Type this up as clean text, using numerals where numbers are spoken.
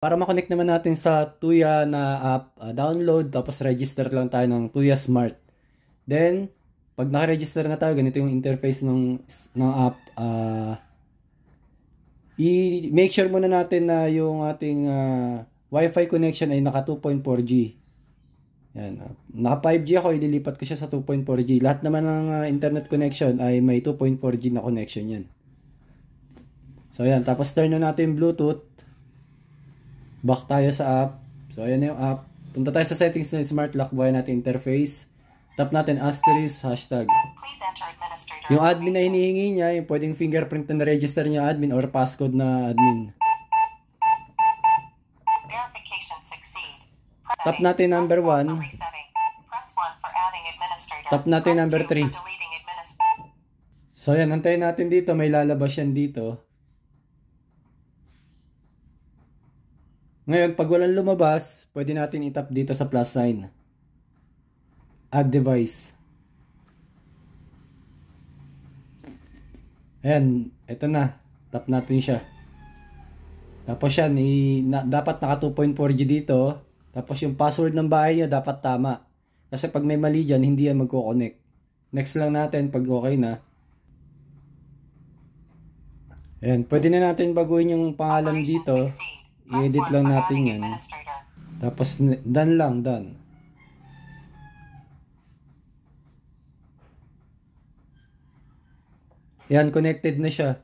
Para makonect naman natin sa Tuya na app, download tapos register lang tayo ng Tuya Smart. Then, pag naka-register na tayo, ganito yung interface ng app. I-make sure muna natin na yung ating Wi-Fi connection ay naka 2.4G. Yan. Naka 5G ako, ililipat ko siya sa 2.4G. Lahat naman ng internet connection ay may 2.4G na connection yan. So, yan. Tapos, turn na natin yung Bluetooth. Back tayo sa app. So, ayan na yung app. Punta tayo sa settings ng smart lock. Buhayin natin interface. Tap natin asterisk, hashtag. Yung admin na hinihingi niya, yung pwedeng fingerprint na na-register niya admin or passcode na admin. Tap natin number 1. Tap natin number 3. So, ayan. Antayin natin dito. May lalabas yan dito. Ngayon, pag walang lumabas, pwede natin itap dito sa plus sign. Add device. Ayan, ito na. Tap natin siya. Tapos yan, dapat naka 2.4G dito. Tapos yung password ng bahay nyo dapat tama. Kasi pag may mali dyan, hindi yan magko-connect. Next lang natin pag okay na. Ayan, pwede na natin baguhin yung pangalan dito. I-edit lang natin yan. Tapos, done lang, done. Yan, connected na siya.